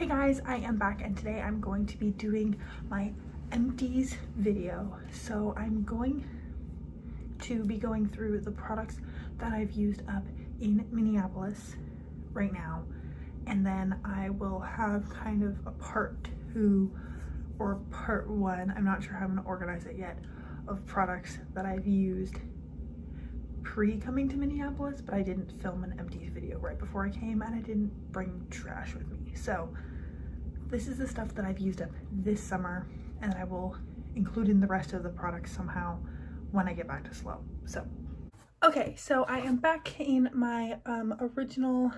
Hey guys, I am back and today I'm going to be doing my empties video. So I'm going to be going through the products that I've used up in Minneapolis right now, and then I will have kind of a part 2 or part 1, I'm not sure how I'm going to organize it yet, of products that I've used pre-coming to Minneapolis, but I didn't film an empties video right before I came and I didn't bring trash with me. So this is the stuff that I've used up this summer, and I will include in the rest of the products somehow when I get back to Slow. So okay, so I am back in my original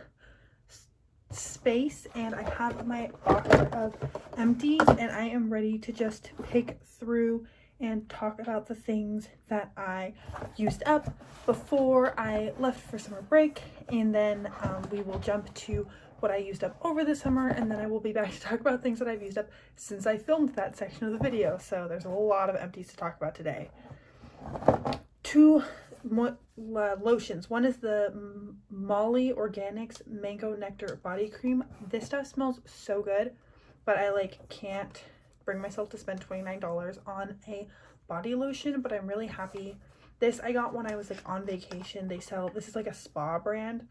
space and I have my box of empties and I am ready to just pick through and talk about the things that I used up before I left for summer break, and then we will jump to what I used up over the summer, and then I will be back to talk about things that I've used up since I filmed that section of the video. So there's a lot of empties to talk about today. Two lotions. One is the Molly Organics Mango Nectar Body Cream. This stuff smells so good, but I can't bring myself to spend $29 on a body lotion, but I'm really happy. This I got when I was on vacation. They sell, this is a spa brand,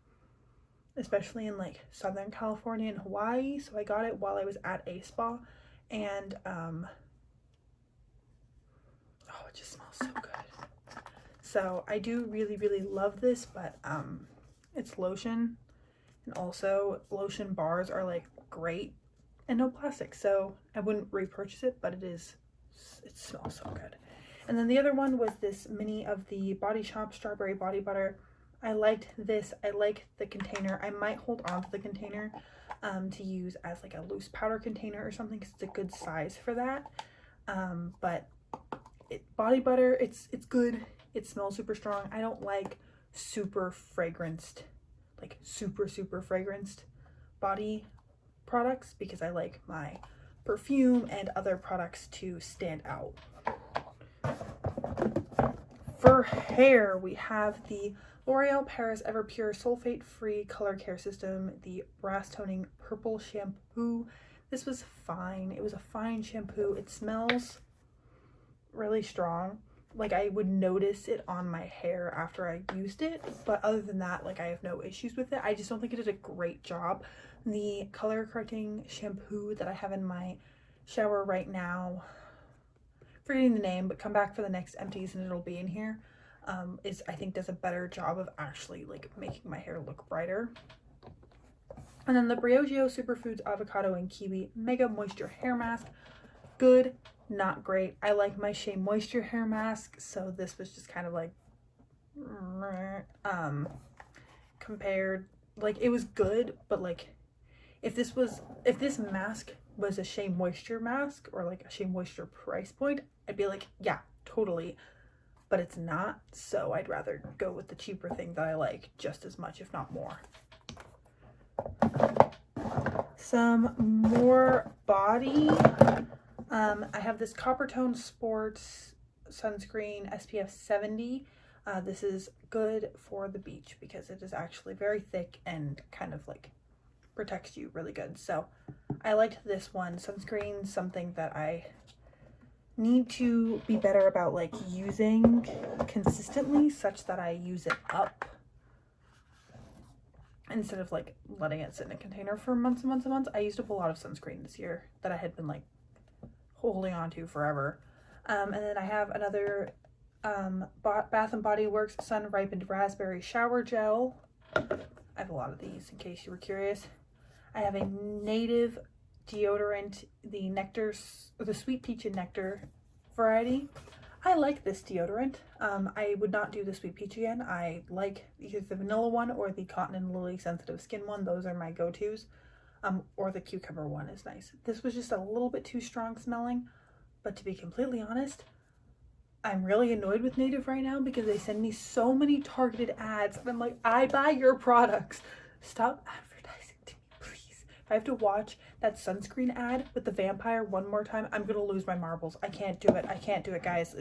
especially in Southern California and Hawaii, so I got it while I was at a spa, and oh, it just smells so good. So I do really love this, but it's lotion, and also lotion bars are great and no plastic, so I wouldn't repurchase it, but it smells so good. And then the other one was this mini of the Body Shop Strawberry Body Butter. I liked this. I like the container. I might hold on to the container to use as a loose powder container or something, because it's a good size for that. But body butter, it's good. It smells super strong. I don't like super fragranced, super fragranced body products, because I like my perfume and other products to stand out. For hair, we have the L'Oreal Paris Everpure Sulfate-Free Color Care System, the Brass Toning Purple Shampoo. This was fine. It was a fine shampoo. It smells really strong. I would notice it on my hair after I used it, but other than that, I have no issues with it. I just don't think it did a great job. The color correcting shampoo that I have in my shower right now, forgetting the name, but come back for the next empties and it'll be in here, I think does a better job of actually making my hair look brighter. And then the Briogeo Superfoods Avocado and Kiwi Mega Moisture Hair Mask. Good, not great. I like my Shea Moisture hair mask, so this was just kind of compared, it was good, but if this mask was a Shea Moisture mask or a Shea Moisture price point, I'd be yeah, totally, but it's not, so I'd rather go with the cheaper thing that I like just as much, if not more. Some more body. I have this Coppertone Sports Sunscreen SPF 70. This is good for the beach because it is actually very thick and kind of protects you really good. So I liked this one. Sunscreen, something that I need to be better about using consistently, such that I use it up instead of letting it sit in a container for months and months and months. I used up a lot of sunscreen this year that I had been holding on to forever. And then I have another Bath and Body Works Sun Ripened Raspberry Shower Gel. I have a lot of these in case you were curious. I have a Native deodorant, the Nectar, the Sweet Peach and Nectar variety. I like this deodorant. I would not do the Sweet Peach again. I like either the vanilla one or the Cotton and Lily Sensitive Skin one. Those are my go-tos. Or the cucumber one is nice. This was just a little bit too strong smelling, but to be completely honest, I'm really annoyed with Native right now because they send me so many targeted ads, and I'm I buy your products. Stop advertising to me, please. If I have to watch that sunscreen ad with the vampire one more time, I'm gonna lose my marbles. I can't do it. I can't do it, guys.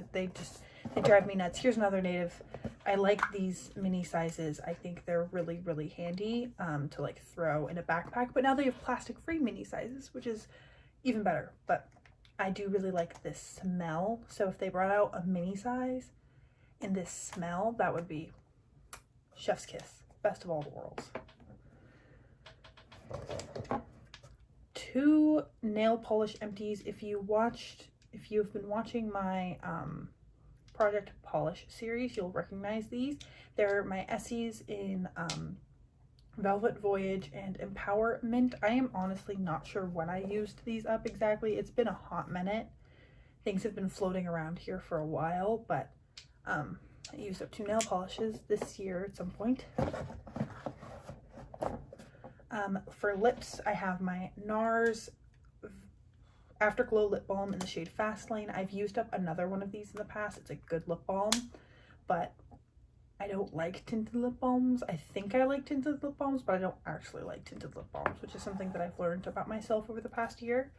They drive me nuts. Here's another native. I like these mini sizes. I think they're really, really handy to like throw in a backpack. But now they have plastic-free mini sizes, which is even better. But I do really like this smell. So if they brought out a mini size in this smell, that would be chef's kiss. Best of all the worlds. 2 nail polish empties. If you've been watching my Project Polish series, you'll recognize these. They're my Essies in Velvet Voyage and Empowerment. I am honestly not sure when I used these up exactly. It's been a hot minute. Things have been floating around here for a while, but I used up 2 nail polishes this year at some point. For lips, I have my Nars Afterglow Lip Balm in the shade Fastlane. I've used up another one of these in the past. It's a good lip balm, but I don't like tinted lip balms. I think I like tinted lip balms, but I don't actually like tinted lip balms, which is something that I've learned about myself over the past year.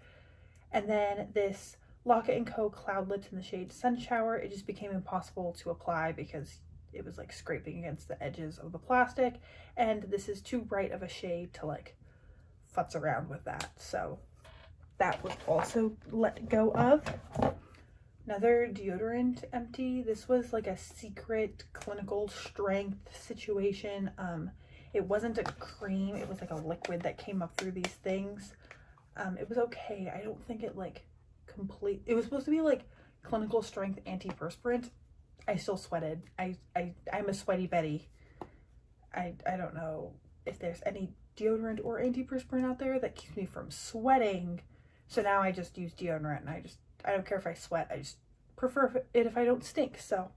And then this Locket & Co. Cloud Lips in the shade Sun Shower. It just became impossible to apply because it was like scraping against the edges of the plastic, and this is too bright of a shade to like futz around with that. So that was also let go of. Another deodorant empty. This was like a secret clinical strength situation. It wasn't a cream, it was like a liquid that came up through these things. It was okay. I don't think it like it was supposed to be like clinical strength antiperspirant. I still sweated. I'm a sweaty Betty. I don't know if there's any deodorant or antiperspirant out there that keeps me from sweating. So now I just use deodorant, and I don't care if I sweat. I just prefer it if I don't stink. So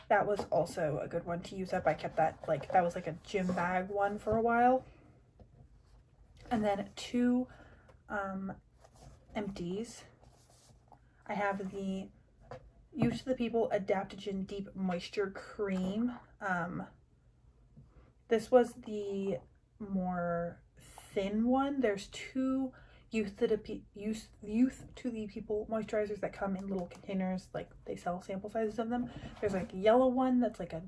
that was also a good one to use up. I kept that, like, that was like a gym bag one for a while. And then 2 empties. I have the Youth to the People Adaptogen Deep Moisture Cream. This was the more thin one. There's 2 Youth to the People moisturizers that come in little containers. Like, they sell sample sizes of them. There's like a yellow one that's like a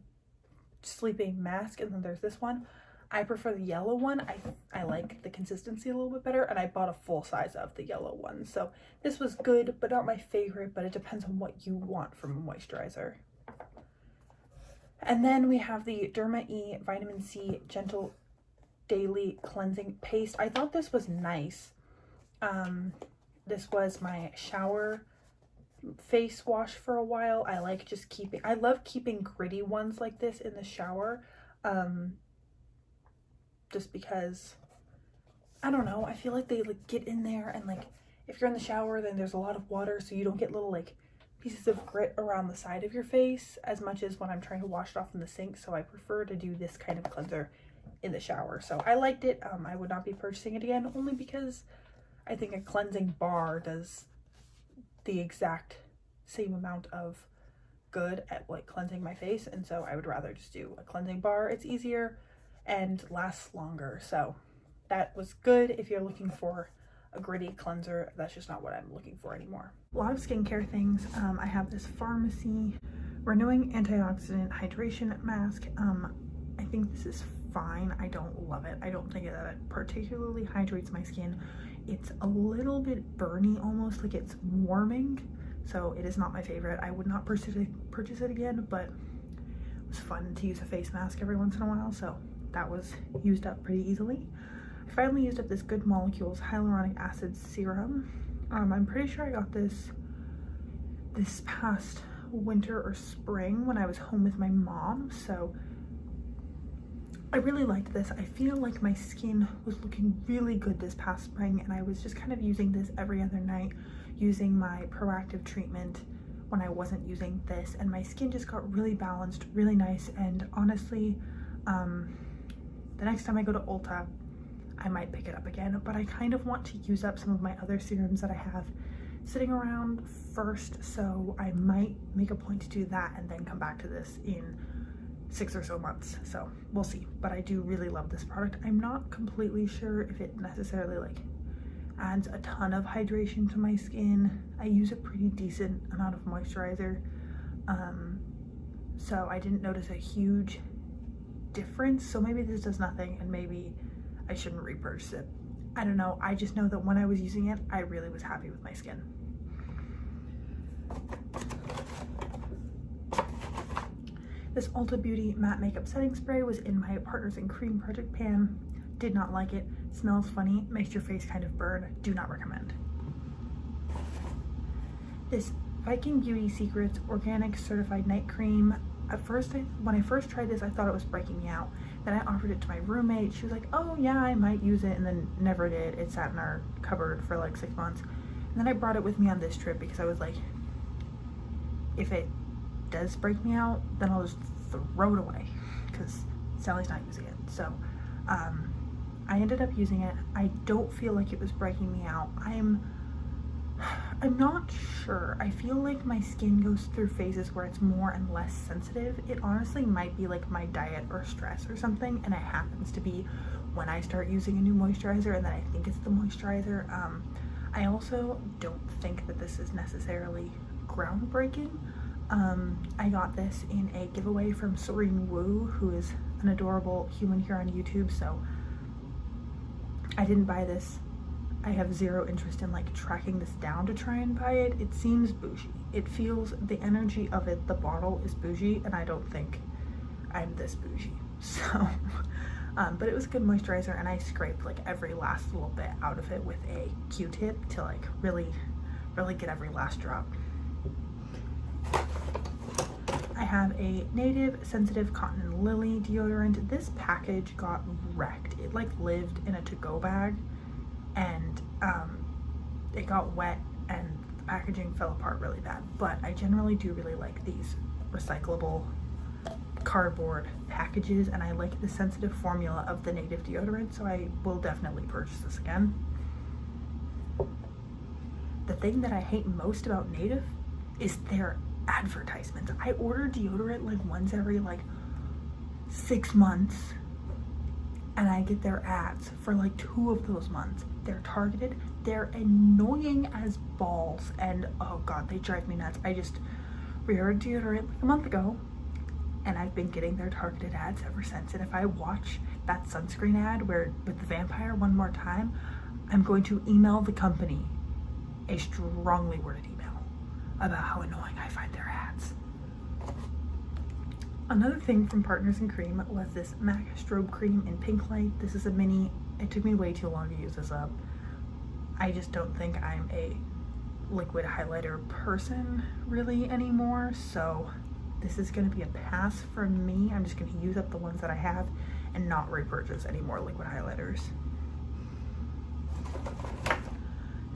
sleeping mask, and then there's this one. I prefer the yellow one. I like the consistency a little bit better, and I bought a full size of the yellow one. So this was good, but not my favorite, but it depends on what you want from a moisturizer. And then we have the Derma E Vitamin C Gentle Daily Cleansing Paste. I thought this was nice. This was my shower face wash for a while. I love keeping gritty ones like this in the shower. Just because, I don't know, I feel like they like get in there, and like if you're in the shower, then there's a lot of water, so you don't get little like pieces of grit around the side of your face as much as when I'm trying to wash it off in the sink. So I prefer to do this kind of cleanser in the shower. So I liked it. I would not be purchasing it again, only because I think a cleansing bar does the exact same amount of good at like cleansing my face, and so I would rather just do a cleansing bar. It's easier and lasts longer. So that was good if you're looking for a gritty cleanser. That's just not what I'm looking for anymore. A lot of skincare things. I have this Pharmacy Renewing Antioxidant Hydration Mask. I think this is fine. I don't love it. I don't think that it particularly hydrates my skin. It's a little bit burny, almost like it's warming. So it is not my favorite. I would not purchase it again, but it was fun to use a face mask every once in a while. So that was used up pretty easily. I finally used up this Good Molecules Hyaluronic Acid Serum. I'm pretty sure I got this past winter or spring when I was home with my mom. So I really liked this. I feel like my skin was looking really good this past spring, and I was just kind of using this every other night, using my proactive treatment when I wasn't using this, and my skin just got really balanced, really nice. And honestly, the next time I go to Ulta, I might pick it up again, but I kind of want to use up some of my other serums that I have sitting around first, so I might make a point to do that and then come back to this in 6 or so months. So we'll see, but I do really love this product. I'm not completely sure if it necessarily like adds a ton of hydration to my skin. I use a pretty decent amount of moisturizer, So I didn't notice a huge difference. So maybe this does nothing and maybe I shouldn't repurchase it. I don't know. I just know that when I was using it, I really was happy with my skin. This Ulta Beauty Matte Makeup Setting Spray was in my Partners in Cream project pan. Did not like it. Smells funny. Makes your face kind of burn. Do not recommend. This Viking Beauty Secrets Organic Certified Night Cream. At first, when I first tried this, I thought it was breaking me out. Then I offered it to my roommate. She was like, oh yeah, I might use it, and then never did. It sat in our cupboard for like 6 months. And then I brought it with me on this trip because I was like, if it does break me out, then I'll just throw it away because Sally's not using it. So I ended up using it. I don't feel like it was breaking me out. I'm not sure. I feel like my skin goes through phases where it's more and less sensitive. It honestly might be like my diet or stress or something, and it happens to be when I start using a new moisturizer and then I think it's the moisturizer. I also don't think that this is necessarily groundbreaking. I got this in a giveaway from Serene Wu, who is an adorable human here on YouTube, so I didn't buy this. I have zero interest in like tracking this down to try and buy it. It seems bougie. It feels, the energy of it, the bottle is bougie, and I don't think I'm this bougie. So, but it was a good moisturizer, and I scraped like every last little bit out of it with a Q-tip to like really get every last drop. I have a Native Sensitive Cotton and Lily deodorant. This package got wrecked. It like lived in a to-go bag, and it got wet and the packaging fell apart really bad. But I generally do really like these recyclable cardboard packages, and I like the sensitive formula of the Native deodorant, so I will definitely purchase this again. The thing that I hate most about Native is their advertisements. I order deodorant like once every like 6 months, and I get their ads for like 2 of those months. They're targeted, they're annoying as balls, and oh god, they drive me nuts. I just reordered deodorant like a month ago, and I've been getting their targeted ads ever since. And if I watch that sunscreen ad where with the vampire one more time, I'm going to email the company a strongly worded email about how annoying I find their ads. Another thing from Partners in Cream was this MAC Strobe Cream in Pink Light. This is a mini. It took me way too long to use this up. I just don't think I'm a liquid highlighter person really anymore, so this is going to be a pass from me. I'm just going to use up the ones that I have and not repurchase any more liquid highlighters.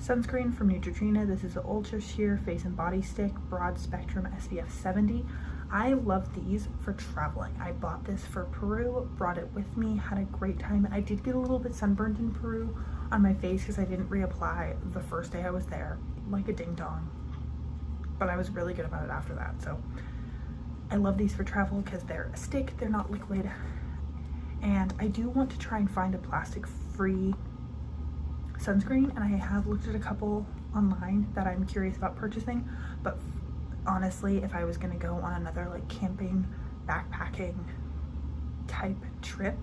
Sunscreen from Neutrogena. This is the Ultra Sheer Face and Body Stick Broad Spectrum SPF 70. I love these for traveling. I bought this for Peru, brought it with me, had a great time. I did get a little bit sunburned in Peru on my face because I didn't reapply the first day I was there, like a ding dong. But I was really good about it after that. So I love these for travel because they're a stick, they're not liquid. And I do want to try and find a plastic-free sunscreen, and I have looked at a couple online that I'm curious about purchasing, but honestly, if I was going to go on another like camping, backpacking type trip,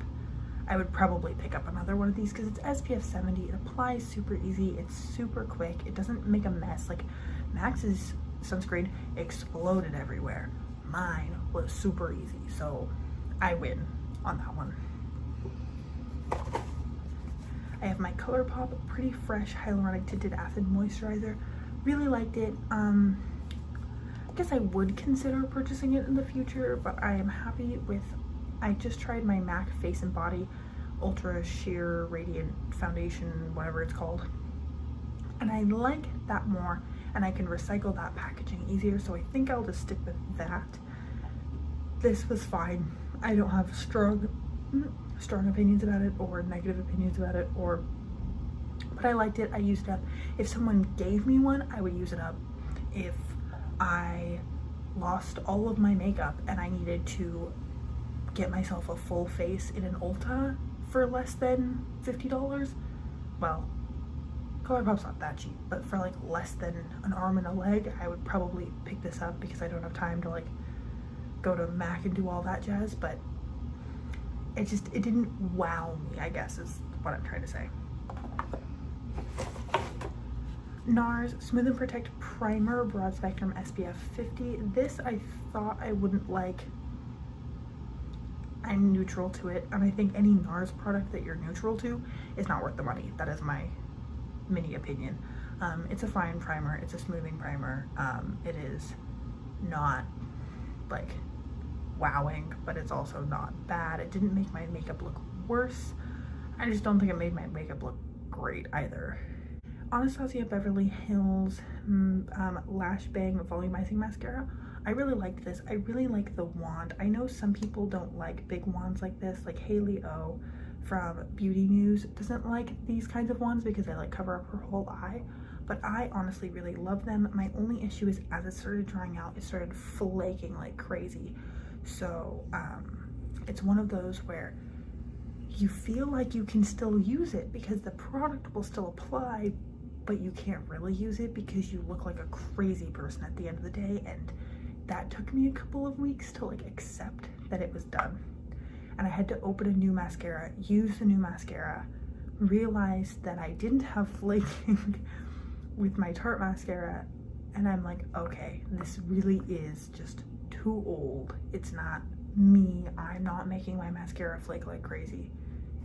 I would probably pick up another one of these because it's SPF 70. It applies super easy. It's super quick. It doesn't make a mess. Like Max's sunscreen exploded everywhere. Mine was super easy, so I win on that one. I have my ColourPop Pretty Fresh Hyaluronic Tinted Acid Moisturizer. Really liked it. I guess I would consider purchasing it in the future, but I am happy with, I just tried my MAC Face and Body Ultra Sheer Radiant Foundation, whatever it's called, and I like that more, and I can recycle that packaging easier, so I think I'll just stick with that. This was fine. I don't have strong opinions about it or negative opinions about it, but I liked it. I used it up. If someone gave me one, I would use it up. If I lost all of my makeup and I needed to get myself a full face in an Ulta for less than $50, well, ColourPop's not that cheap, but for like less than an arm and a leg, I would probably pick this up because I don't have time to like go to MAC and do all that jazz, but it didn't wow me, I guess is what I'm trying to say. Nars Smooth and Protect Primer, Broad Spectrum SPF 50. This I thought I wouldn't like. I'm neutral to it, and I think any Nars product that you're neutral to is not worth the money. That is my mini opinion. It's a fine primer, it's a smoothing primer. It is not like wowing, but it's also not bad. It didn't make my makeup look worse. I just don't think it made my makeup look great either. Anastasia Beverly Hills Lash Bang Volumizing Mascara. I really liked this. I really like the wand. I know some people don't like big wands like this, like Haley O from Beauty News doesn't like these kinds of wands because they like cover up her whole eye, but I honestly really love them. My only issue is as it started drying out, it started flaking like crazy. So it's one of those where you feel like you can still use it because the product will still apply, but you can't really use it because you look like a crazy person at the end of the day, and that took me a couple of weeks to like accept that it was done. And I had to open a new mascara, use the new mascara, realize that I didn't have flaking with my Tarte mascara, and I'm like, okay, this really is just too old. It's not me. I'm not making my mascara flake like crazy.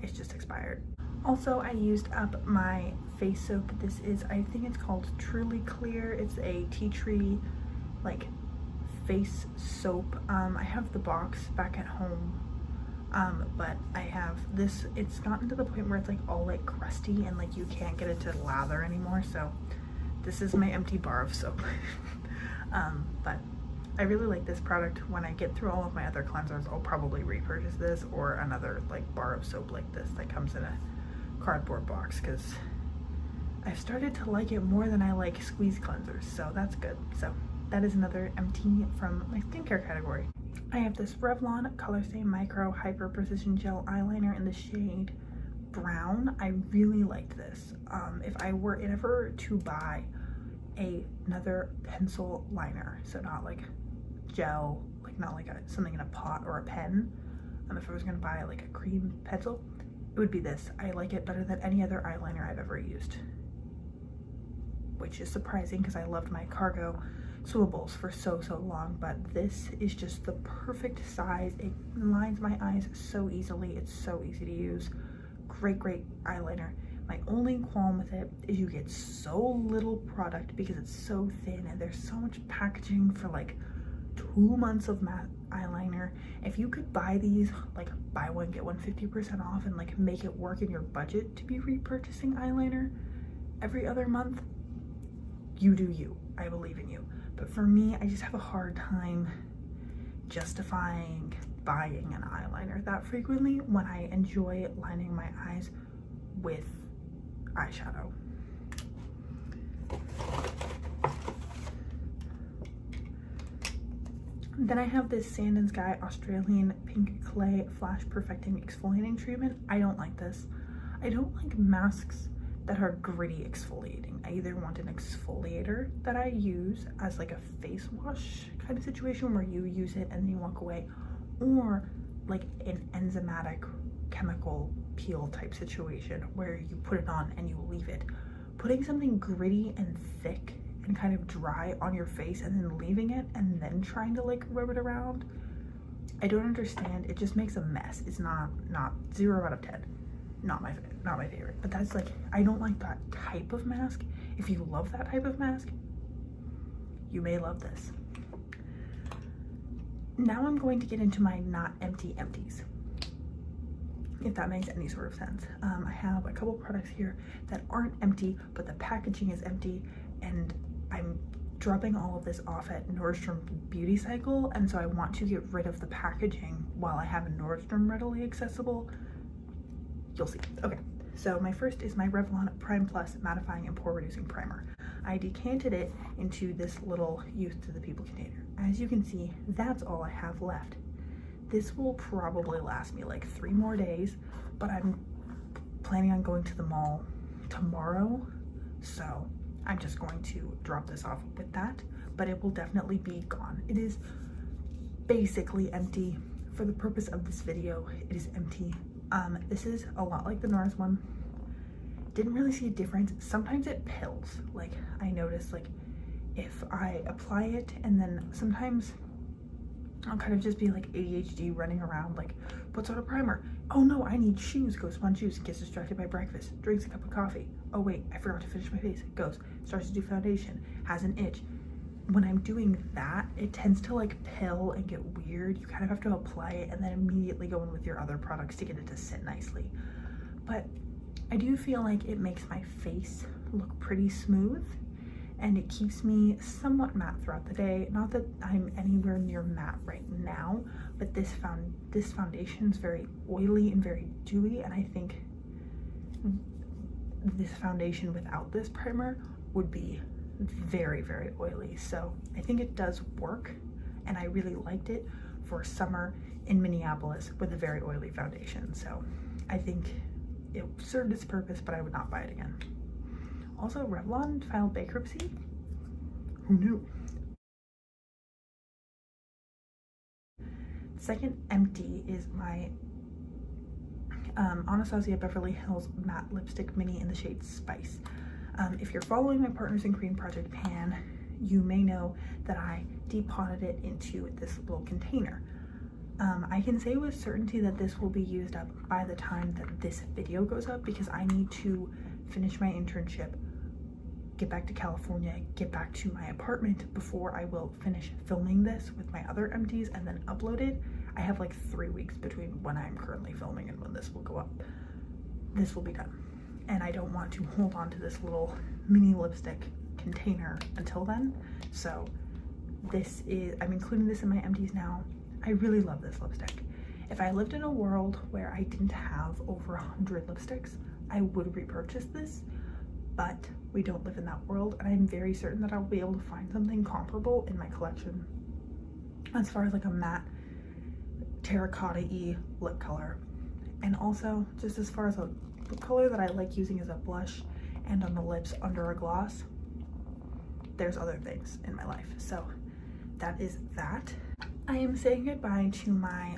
It's just expired. Also, I used up my face soap. This is, I think it's called Truly Clear. It's a tea tree like face soap. I have the box back at home, but I have this. It's gotten to the point where it's like all like crusty and like you can't get it to lather anymore, so this is my empty bar of soap. But I really like this product. When I get through all of my other cleansers, I'll probably repurchase this or another like bar of soap like this that comes in a cardboard box, because I've started to like it more than I like squeeze cleansers, so that's good. So that is another empty from my skincare category. I have this Revlon Colorstay Micro Hyper Precision Gel Eyeliner in the shade Brown. I really liked this. If I were ever to buy another pencil liner, so not like gel, like not like something in a pot or a pen, if I was gonna buy like a cream pencil, it would be this. I like it better than any other eyeliner I've ever used, which is surprising because I loved my Cargo Swimmables for so long, but this is just the perfect size. It lines my eyes so easily. It's so easy to use. Great eyeliner. My only qualm with it is you get so little product because it's so thin, and there's so much packaging for like 2 months of matte eyeliner. If you could buy these, like buy one get one 50% off, and like make it work in your budget to be repurchasing eyeliner every other month, you do you. I believe in you. But for me, I just have a hard time justifying buying an eyeliner that frequently when I enjoy lining my eyes with eyeshadow. Then I have this Sand & Sky Australian Pink Clay Flash Perfecting Exfoliating Treatment. I don't like this. I don't like masks that are gritty exfoliating. I either want an exfoliator that I use as like a face wash kind of situation where you use it and then you walk away, or like an enzymatic chemical peel type situation where you put it on and you leave it. Putting something gritty and thick and kind of dry on your face and then leaving it and then trying to like rub it around, I don't understand. It just makes a mess. It's not 0 out of 10. Not my favorite, but that's like, I don't like that type of mask. If you love that type of mask, you may love this. Now I'm going to get into my not empty empties, if that makes any sort of sense. I have a couple products here that aren't empty, but the packaging is empty, and I'm dropping all of this off at Nordstrom Beauty Cycle, and so I want to get rid of the packaging while I have a Nordstrom readily accessible. You'll see. Okay, so my first is my Revlon Prime Plus Mattifying and Pore Reducing Primer. I decanted it into this little Youth to the People container. As you can see, that's all I have left. This will probably last me like 3 more days, but I'm planning on going to the mall tomorrow So I'm just going to drop this off with that, but it will definitely be gone. It is basically empty. For the purpose of this video, it is empty. This is a lot like the Nars one. Didn't really see a difference. Sometimes it pills. Like, I notice, like, if I apply it and then sometimes I'll kind of just be like ADHD running around, like, puts on a primer. Oh no, I need shoes. Goes on shoes, gets distracted by breakfast, drinks a cup of coffee. Oh wait, I forgot to finish my face. Goes, starts to do foundation, has an itch. When I'm doing that, it tends to like pill and get weird. You kind of have to apply it and then immediately go in with your other products to get it to sit nicely. But I do feel like it makes my face look pretty smooth, and it keeps me somewhat matte throughout the day. Not that I'm anywhere near matte right now, but this foundation is very oily and very dewy, and I think this foundation without this primer would be very, very oily. So I think it does work, and I really liked it for summer in Minneapolis with a very oily foundation. So I think it served its purpose, but I would not buy it again. Also, Revlon filed bankruptcy. Who knew? Second empty is my Anastasia Beverly Hills Matte Lipstick Mini in the shade Spice. If you're following my Partners in Cream Project Pan, you may know that I depotted it into this little container. I can say with certainty that this will be used up by the time that this video goes up, because I need to finish my internship, get back to California, get back to my apartment before I will finish filming this with my other empties and then upload it. I have like 3 weeks between when I'm currently filming and when this will go up. This will be done. And I don't want to hold on to this little mini lipstick container until then. So this is, I'm including this in my empties now. I really love this lipstick. If I lived in a world where I didn't have over 100 lipsticks, I would repurchase this, but we don't live in that world, and I'm very certain that I'll be able to find something comparable in my collection as far as like a matte terracotta-y lip color. And also just as far as a lip color that I like using as a blush and on the lips under a gloss, there's other things in my life. So that is that. I am saying goodbye to my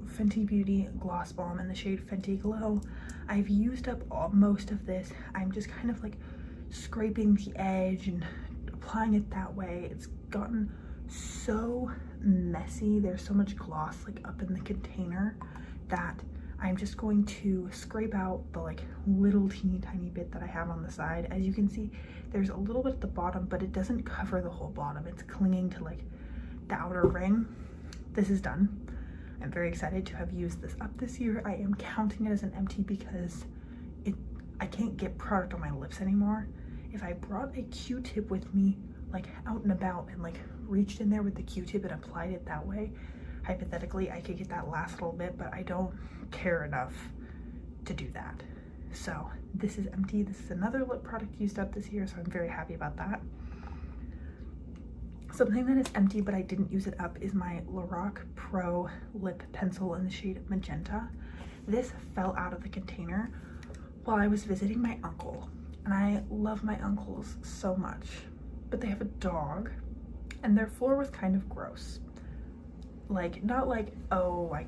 Fenty Beauty Gloss Balm in the shade Fenty Glow. I've used up most of this. I'm just kind of like scraping the edge and applying it that way. It's gotten so messy. There's so much gloss like up in the container that I'm just going to scrape out the like little teeny tiny bit that I have on the side. As you can see, there's a little bit at the bottom, but it doesn't cover the whole bottom. It's clinging to like the outer ring. This is done. I'm very excited to have used this up this year. I am counting it as an empty because I can't get product on my lips anymore. If I brought a Q-tip with me like out and about and like reached in there with the Q-tip and applied it that way, hypothetically I could get that last little bit, but I don't care enough to do that. So this is empty. This is another lip product used up this year, so I'm very happy about that. Something that is empty but I didn't use it up is my Lorac Pro Lip Pencil in the shade Magenta. This fell out of the container while I was visiting my uncle, and I love my uncles so much, but they have a dog and their floor was kind of gross. Like, not like, oh, I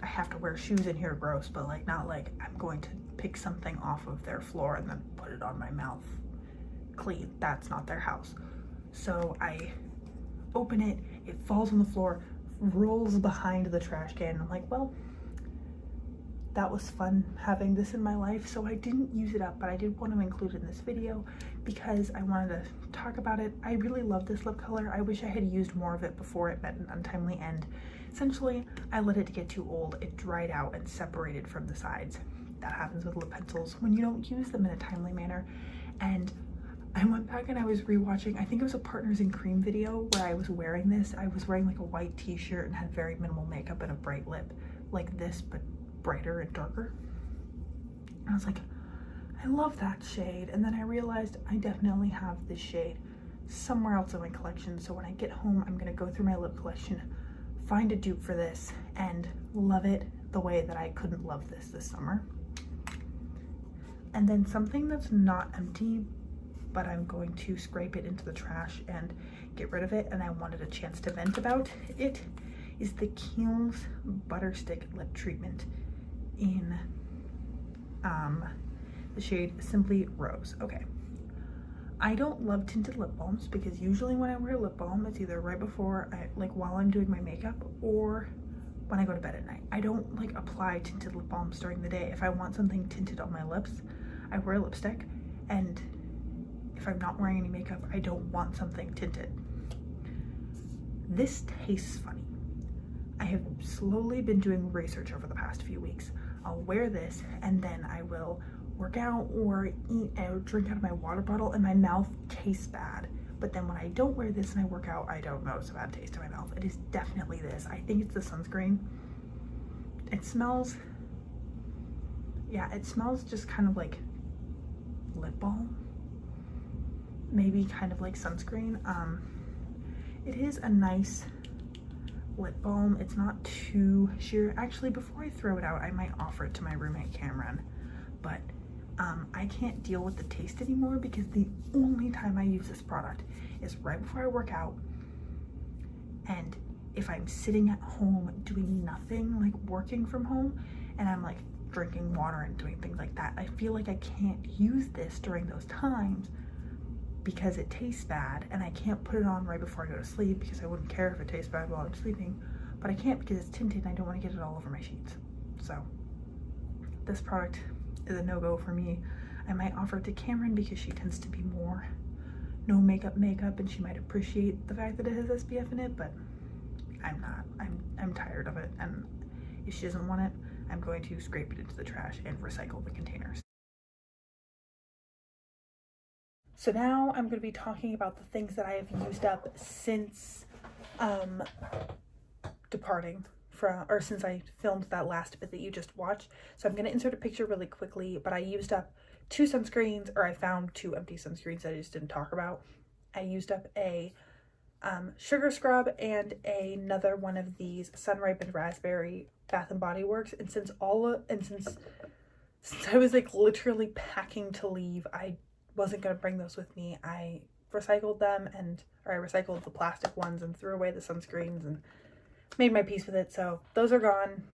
have to wear shoes in here gross, but like not like I'm going to pick something off of their floor and then put it on my mouth clean. That's not their house. So I open it, it falls on the floor, rolls behind the trash can. I'm like, well, that was fun having this in my life. So I didn't use it up, but I did want to include it in this video because I wanted to talk about it. I really love this lip color. I wish I had used more of it before it met an untimely end. Essentially, I let it get too old. It dried out and separated from the sides. That happens with lip pencils when you don't use them in a timely manner. And I went back and I was rewatching, I think it was a Partners in Cream video where I was wearing this. I was wearing like a white t-shirt and had very minimal makeup and a bright lip like this, but brighter and darker. And I was like, I love that shade. And then I realized I definitely have this shade somewhere else in my collection. So when I get home, I'm gonna go through my lip collection, find a dupe for this, and love it the way that I couldn't love this summer. And then something that's not empty, but I'm going to scrape it into the trash and get rid of it, and I wanted a chance to vent about it, is the Kiehl's Butter Stick Lip Treatment in the shade Simply Rose. Okay. I don't love tinted lip balms because usually when I wear lip balm, it's either right before like while I'm doing my makeup or when I go to bed at night. I don't like apply tinted lip balms during the day. If I want something tinted on my lips, I wear lipstick, and if I'm not wearing any makeup, I don't want something tinted. This tastes funny. I have slowly been doing research over the past few weeks. I'll wear this and then I will work out or eat or drink out of my water bottle and my mouth tastes bad. But then when I don't wear this and I work out, I don't notice a bad taste in my mouth. It is definitely this. I think it's the sunscreen. It smells, yeah, it smells just kind of like lip balm. Maybe kind of like sunscreen. It is a nice lip balm. It's not too sheer. Actually, before I throw it out, I might offer it to my roommate Cameron, but I can't deal with the taste anymore because the only time I use this product is right before I work out, and if I'm sitting at home doing nothing, like working from home, and I'm like drinking water and doing things like that, I feel like I can't use this during those times because it tastes bad, and I can't put it on right before I go to sleep because I wouldn't care if it tastes bad while I'm sleeping, but I can't because it's tinted and I don't want to get it all over my sheets. So this product is a no-go for me. I might offer it to Cameron because she tends to be more no makeup and she might appreciate the fact that it has SPF in it, but I'm not. I'm tired of it, and if she doesn't want it, I'm going to scrape it into the trash and recycle the containers. So now I'm going to be talking about the things that I have used up since departing from, or since I filmed that last bit that you just watched. So I'm going to insert a picture really quickly, but I used up 2 sunscreens, or I found 2 empty sunscreens that I just didn't talk about. I used up a sugar scrub and another one of these Sun Ripened Raspberry Bath and Body Works, and since I was like literally packing to leave, I wasn't going to bring those with me. I recycled them, or I recycled the plastic ones and threw away the sunscreens and made my peace with it, so those are gone.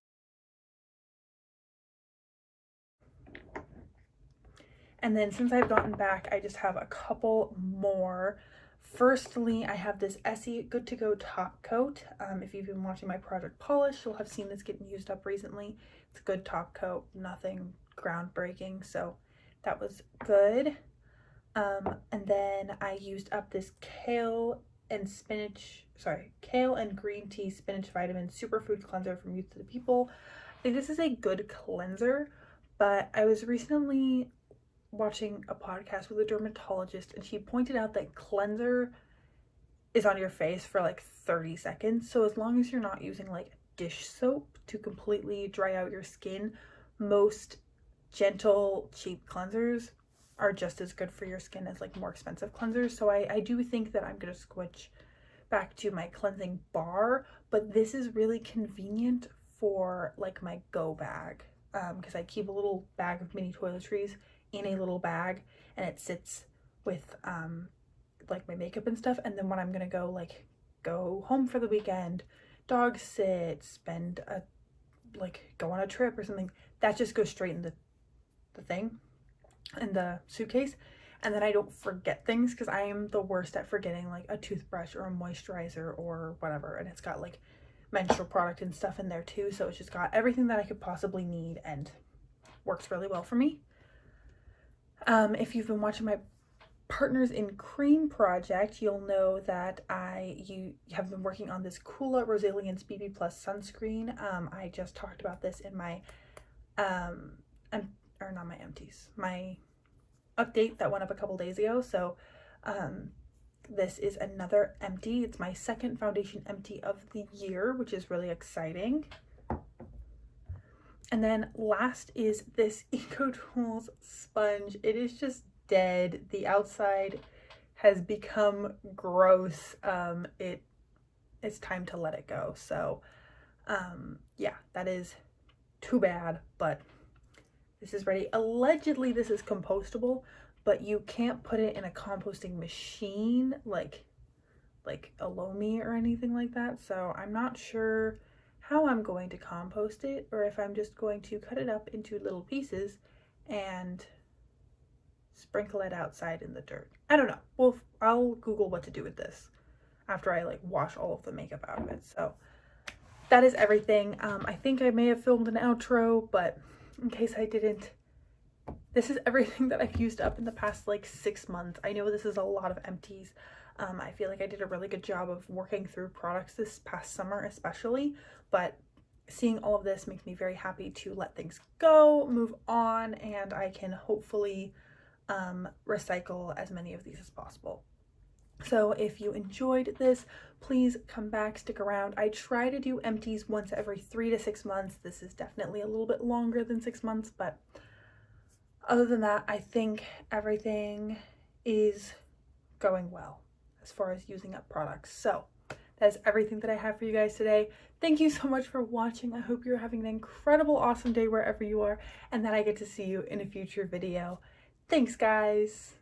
And then since I've gotten back, I just have a couple more. Firstly, I have this Essie Good To Go top coat. If you've been watching my Project Polish, you'll have seen this getting used up recently. It's a good top coat, nothing groundbreaking, so that was good. And then I used up this kale and green tea spinach vitamin superfoods cleanser from Youth to the People. I think this is a good cleanser, but I was recently watching a podcast with a dermatologist, and she pointed out that cleanser is on your face for like 30 seconds. So as long as you're not using like dish soap to completely dry out your skin, most gentle, cheap cleansers are just as good for your skin as like more expensive cleansers. So I do think that I'm going to switch back to my cleansing bar, but this is really convenient for like my go bag, because I keep a little bag of mini toiletries in a little bag, and it sits with like my makeup and stuff, and then when I'm gonna go home for the weekend, dog sit, go on a trip or something, that just goes straight in the thing, in the suitcase, and then I don't forget things, because I am the worst at forgetting like a toothbrush or a moisturizer or whatever, and it's got like menstrual product and stuff in there too, so it's just got everything that I could possibly need and works really well for me. If you've been watching my Partners in Cream project, you'll know that you have been working on this Coola Resilience BB Plus sunscreen. I just talked about this in my my update that went up a couple days ago. So this is another empty. It's my second foundation empty of the year, which is really exciting. And then last is this EcoTools sponge. It is just dead. The outside has become gross. It's time to let it go. So yeah, that is too bad, but this is ready. Allegedly this is compostable, but you can't put it in a composting machine like a Lomi or anything like that. So I'm not sure how I'm going to compost it, or if I'm just going to cut it up into little pieces and sprinkle it outside in the dirt. I don't know. Well, I'll Google what to do with this after I like wash all of the makeup out of it. So that is everything. I think I may have filmed an outro, but in case I didn't, this is everything that I've used up in the past like 6 months. I know this is a lot of empties. I feel like I did a really good job of working through products this past summer especially, but seeing all of this makes me very happy to let things go, move on, and I can hopefully recycle as many of these as possible. So if you enjoyed this, please come back, stick around. I try to do empties once every 3 to 6 months. This is definitely a little bit longer than 6 months, but other than that, I think everything is going well as far as using up products. So that is everything that I have for you guys today. Thank you so much for watching. I hope you're having an incredible, awesome day wherever you are, and that I get to see you in a future video. Thanks, guys.